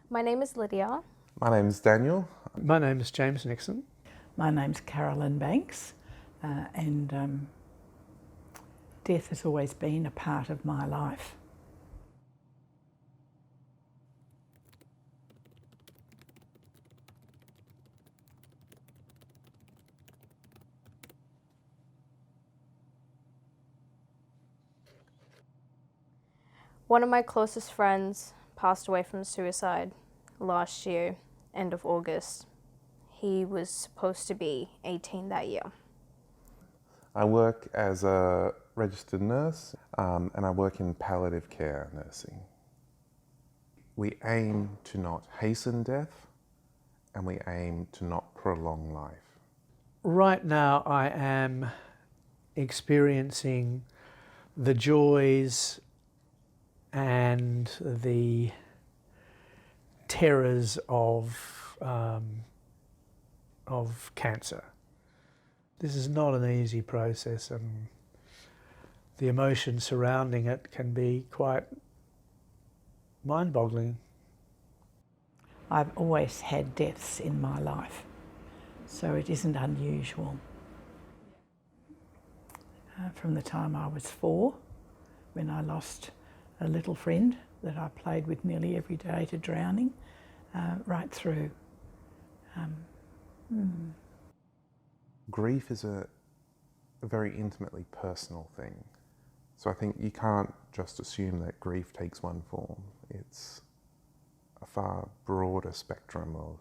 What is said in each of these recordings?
My name is Lydia. My name's Daniel. My name is James Nixon. My name's Carolyn Banks, and death has always been a part of my life. One of my closest friends passed away from suicide last year, end of August. He was supposed to be 18 that year. I work as a registered nurse and I work in palliative care nursing. We aim to not hasten death and we aim to not prolong life. Right now I am experiencing the joys and the terrors of cancer. This is not an easy process, and the emotion surrounding it can be quite mind-boggling. I've always had deaths in my life, so it isn't unusual. From the time I was 4, when I lost a little friend that I played with nearly every day to drowning, right through. Grief is a very intimately personal thing. So I think you can't just assume that grief takes one form. It's a far broader spectrum of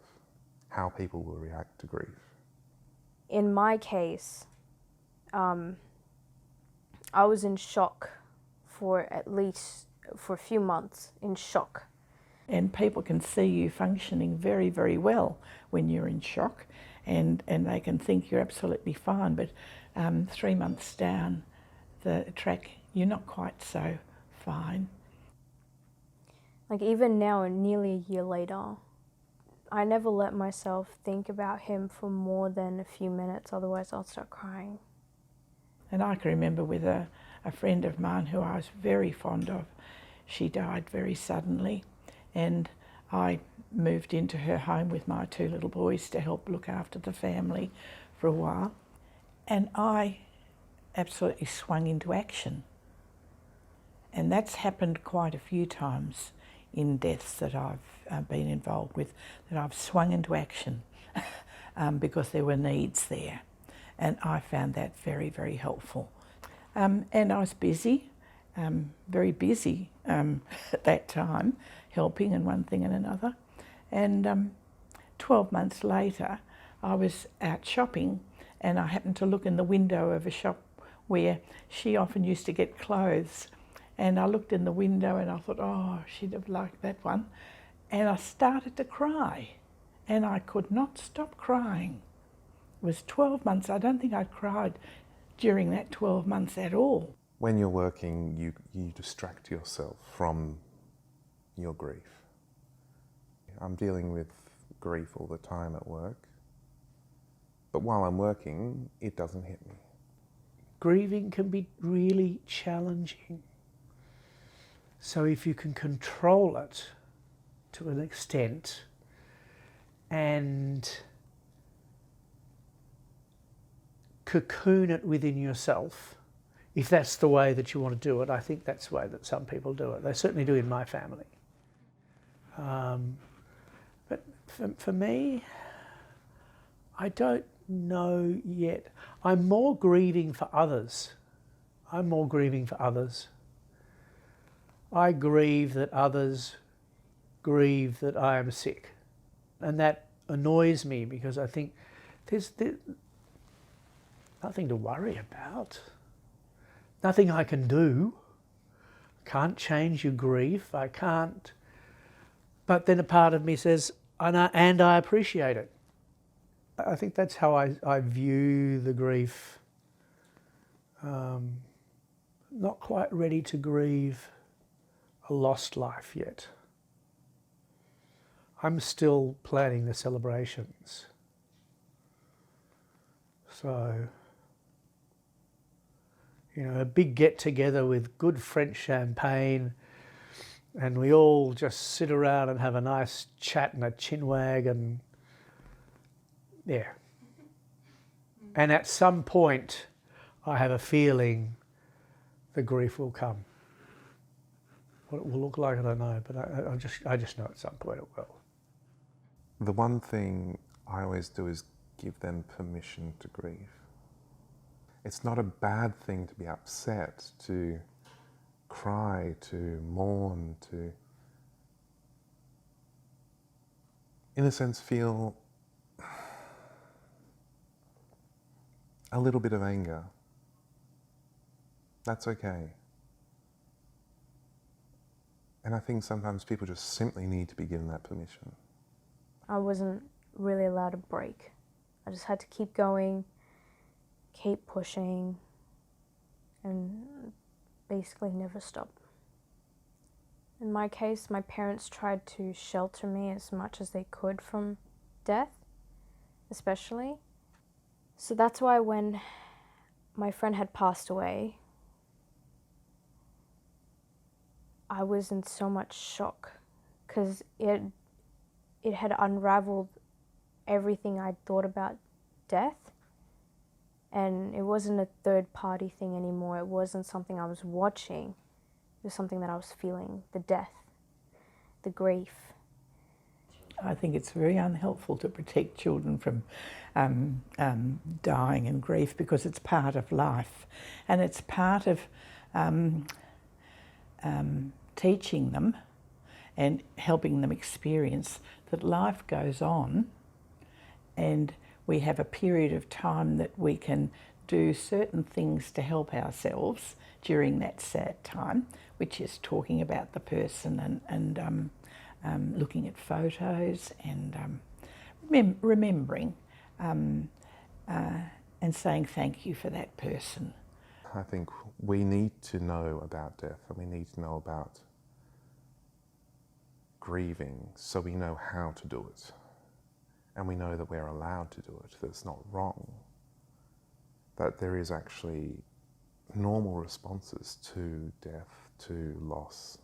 how people will react to grief. In my case, I was in shock for a few months, in shock. And people can see you functioning very, very well when you're in shock, and they can think you're absolutely fine, but 3 months down the track, you're not quite so fine. Like even now, nearly a year later, I never let myself think about him for more than a few minutes, otherwise I'll start crying. And I can remember with a friend of mine who I was very fond of, she died very suddenly, and I moved into her home with my 2 little boys to help look after the family for a while, and I absolutely swung into action. And that's happened quite a few times in deaths that I've been involved with, that I've swung into action because there were needs there. And I found that very, very helpful. And I was busy, very busy at that time, helping and one thing and another. And 12 months later, I was out shopping, and I happened to look in the window of a shop where she often used to get clothes. And I looked in the window and I thought, oh, she'd have liked that one. And I started to cry, and I could not stop crying. It was 12 months. I don't think I cried during that 12 months at all. When you're working, you distract yourself from your grief. I'm dealing with grief all the time at work, but while I'm working, it doesn't hit me. Grieving can be really challenging. So if you can control it to an extent and cocoon it within yourself, if that's the way that you want to do it, I think that's the way that some people do it. They certainly do in my family. But for me, I don't know yet. I'm more grieving for others. I grieve that others grieve that I am sick. And that annoys me because I think there's nothing to worry about. Nothing I can do. Can't change your grief. I can't. But then a part of me says, and I appreciate it. I think that's how I view the grief. Not quite ready to grieve a lost life yet. I'm still planning the celebrations. So, you know, a big get-together with good French champagne, and we all just sit around and have a nice chat and a chin wag and yeah. And at some point, I have a feeling the grief will come. What it will look like, I don't know, but I just know at some point it will. The one thing I always do is give them permission to grieve. It's not a bad thing to be upset, to cry, to mourn, to, in a sense, feel a little bit of anger. That's okay. And I think sometimes people just simply need to be given that permission. I wasn't really allowed a break. I just had to keep going, keep pushing, and basically never stop. In my case, my parents tried to shelter me as much as they could from death, especially. So that's why when my friend had passed away, I was in so much shock because it had unraveled everything I'd thought about death, and it wasn't a third-party thing anymore. It wasn't something I was watching. It was something that I was feeling, the death, the grief. I think it's very unhelpful to protect children from dying and grief because it's part of life, and it's part of teaching them and helping them experience that life goes on, and we have a period of time that we can do certain things to help ourselves during that sad time, which is talking about the person and looking at photos and remembering and saying thank you for that person. I think we need to know about death, and we need to know about grieving so we know how to do it. And we know that we're allowed to do it, that it's not wrong, that there is actually normal responses to death, to loss.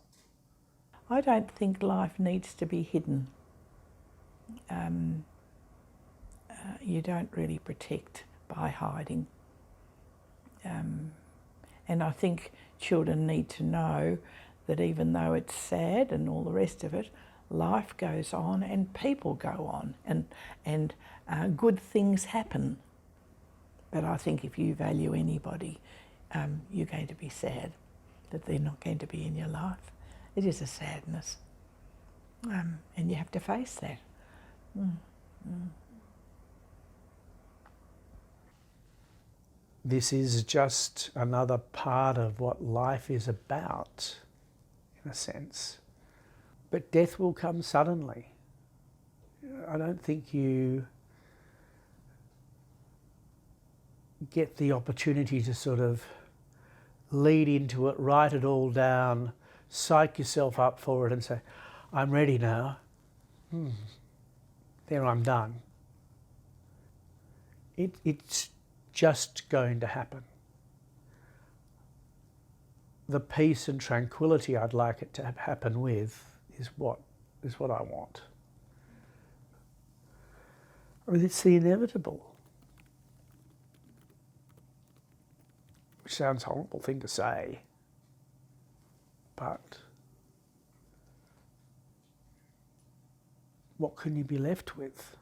I don't think life needs to be hidden. You don't really protect by hiding. And I think children need to know that even though it's sad and all the rest of it, life goes on and people go on and good things happen. But I think if you value anybody, you're going to be sad that they're not going to be in your life. It is a sadness. And you have to face that. This is just another part of what life is about, in a sense. But death will come suddenly. I don't think you get the opportunity to sort of lead into it, write it all down, psych yourself up for it and say, I'm ready now. There, I'm done. It's just going to happen. The peace and tranquility I'd like it to happen with is what I want. I mean, it's the inevitable. Which sounds a horrible thing to say, but what can you be left with?